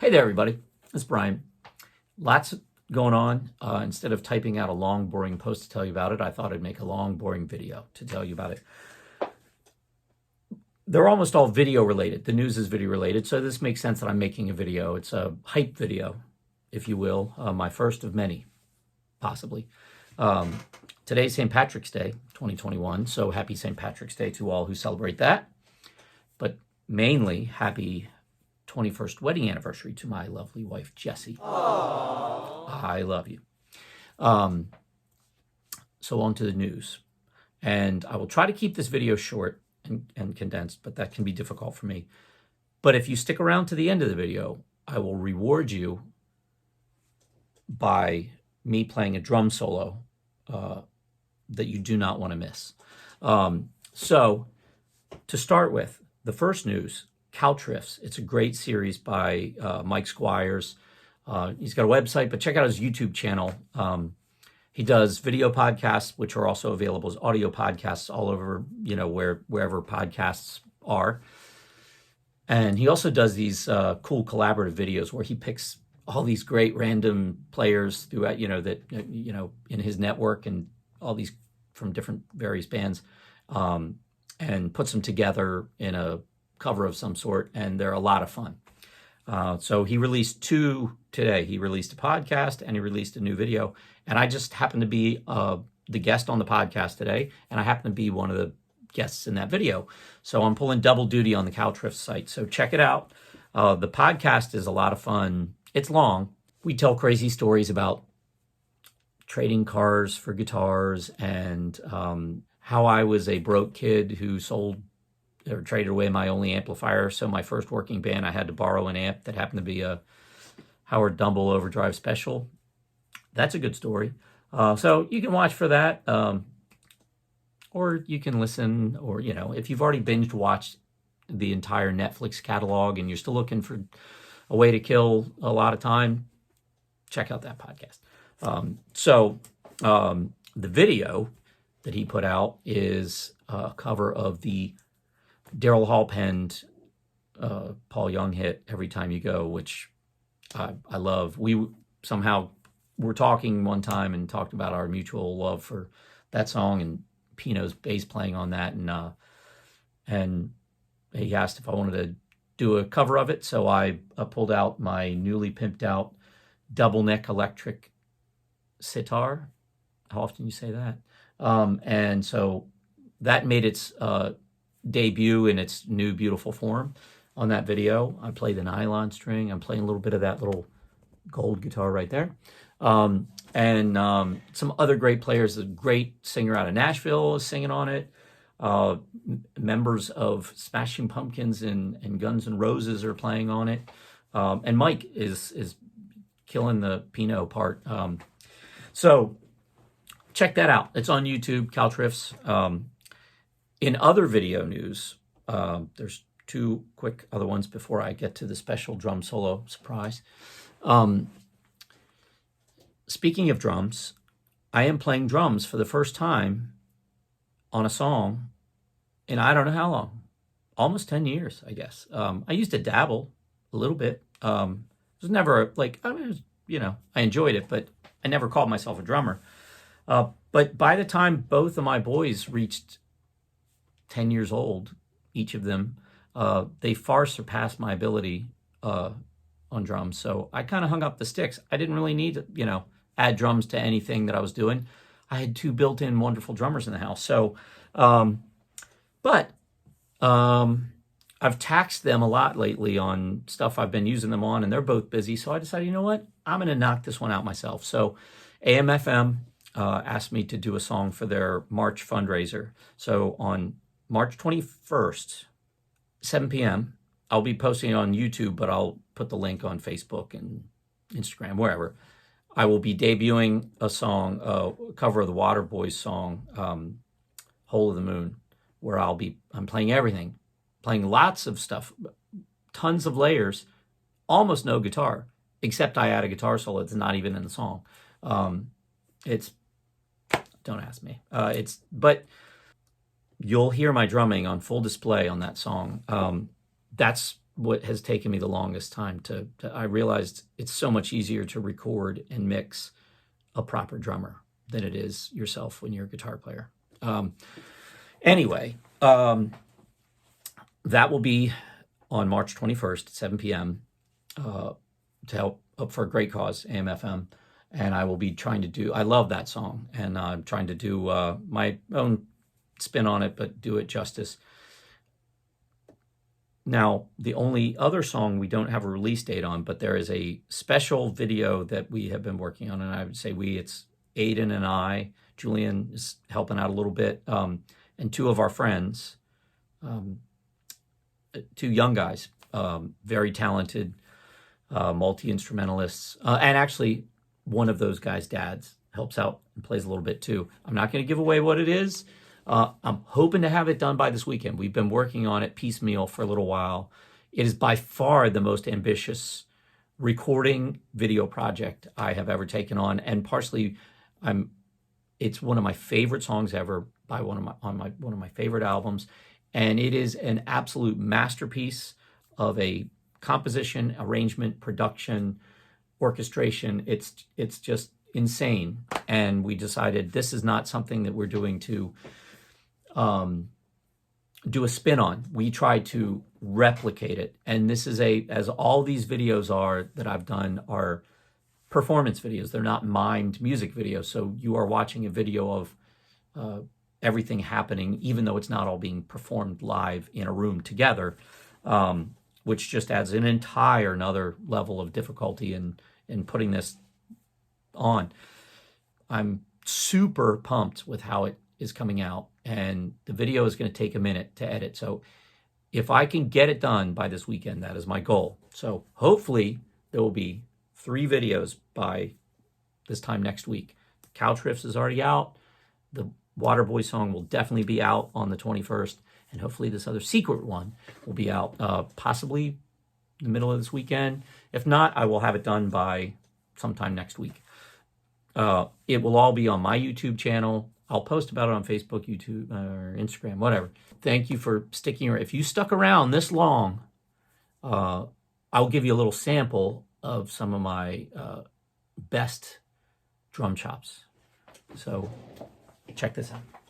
Hey there, everybody. It's Brian. Lots going on. Instead of typing out a long, boring post to tell you about it, I thought I'd make a long, boring video to tell you about it. They're almost all video related. The news is video related, so this makes sense that I'm making a video. It's a hype video, if you will, my first of many, possibly. Today's St. Patrick's Day, 2021, so happy St. Patrick's Day to all who celebrate that. But mainly, happy 21st wedding anniversary to my lovely wife, Jessie. Aww. I love you. So on to the news. And I will try to keep this video short and condensed, but that can be difficult for me. But if you stick around to the end of the video, I will reward you by me playing a drum solo that you do not want to miss. So to start with, the first news, Caltriffs. It's a great series by Mike Squires. He's got a website, but check out his YouTube channel. He does video podcasts, which are also available as audio podcasts all over, wherever podcasts are. And he also does these cool collaborative videos where he picks all these great random players throughout, in his network and all these from different various bands, and puts them together in a cover of some sort, and they're a lot of fun. So he released two today. He released a podcast and he released a new video. And I just happened to be the guest on the podcast today, and I happen to be one of the guests in that video. So I'm pulling double duty on the Caltriffs site. So check it out. The podcast is a lot of fun. It's long. We tell crazy stories about trading cars for guitars and how I was a broke kid who sold or traded away my only amplifier. So my first working band, I had to borrow an amp that happened to be a Howard Dumble Overdrive Special. That's a good story. So you can watch for that, or you can listen, or, if you've already binge watched the entire Netflix catalog and you're still looking for a way to kill a lot of time, check out that podcast. The video that he put out is a cover of the Daryl Hall penned Paul Young hit "Every Time You Go," which I love. We somehow were talking one time and talked about our mutual love for that song, and Pino's bass playing on that, and he asked if I wanted to do a cover of it, so I pulled out my newly pimped out double neck electric sitar. How often you say that? And so that made its debut in its new beautiful form on that video. I play the nylon string. I'm playing a little bit of that little gold guitar right there. And some other great players. A great singer out of Nashville is singing on it. Members of Smashing Pumpkins and Guns N' Roses are playing on it. And Mike is killing the Pino part. So check that out. It's on YouTube, Caltriffs. In other video news, there's two quick other ones before I get to the special drum solo surprise. Speaking of drums, I am playing drums for the first time on a song in I don't know how long, almost 10 years, I guess. I used to dabble a little bit. It was never I enjoyed it, but I never called myself a drummer. But by the time both of my boys reached 10 years old, each of them, they far surpassed my ability on drums. So I kind of hung up the sticks. I didn't really need to, add drums to anything that I was doing. I had two built-in wonderful drummers in the house. So, but I've taxed them a lot lately on stuff I've been using them on, and they're both busy. So I decided, you know what? I'm going to knock this one out myself. So AM/FM asked me to do a song for their March fundraiser. So on March 21st, 7 p.m., I'll be posting it on YouTube, but I'll put the link on Facebook and Instagram, wherever. I will be debuting a song, a cover of the Waterboys song, Hole of the Moon, where I'm playing everything, playing lots of stuff, tons of layers, almost no guitar, except I add a guitar solo that's not even in the song. Don't ask me. But you'll hear my drumming on full display on that song. That's what has taken me the longest time to I realized it's so much easier to record and mix a proper drummer than it is yourself when you're a guitar player. Anyway, that will be on March 21st at 7 p.m. To help up for a great cause, AM/FM. And I will be trying to do, I love that song, and I'm trying to do my own spin on it, but do it justice. Now, the only other song we don't have a release date on, but there is a special video that we have been working on, and I would say it's Aiden and I. Julian is helping out a little bit, and two of our friends, two young guys, very talented multi-instrumentalists, and actually one of those guys' dads helps out and plays a little bit too. I'm not going to give away what it is. I'm hoping to have it done by this weekend. We've been working on it piecemeal for a little while. It is by far the most ambitious recording video project I have ever taken on, and partially, it's one of my favorite songs ever by one of my favorite albums, and it is an absolute masterpiece of a composition, arrangement, production, orchestration. It's just insane, and we decided this is not something that we're doing to do a spin on. We try to replicate it, and this is as all these videos are that I've done are performance videos. They're not mimed music videos, so you are watching a video of everything happening, even though it's not all being performed live in a room together, which just adds an entire another level of difficulty in putting this on. I'm super pumped with how it is coming out, and the video is going to take a minute to edit. So if I can get it done by this weekend, that is my goal. So hopefully there will be 3 videos by this time next week. Couch Riffs is already out. The Waterboy song will definitely be out on the 21st, and hopefully this other secret one will be out possibly in the middle of this weekend. If not, I will have it done by sometime next week. It will all be on my YouTube channel. I'll post about it on Facebook, YouTube, or Instagram, whatever. Thank you for sticking around. If you stuck around this long, I'll give you a little sample of some of my best drum chops. So check this out.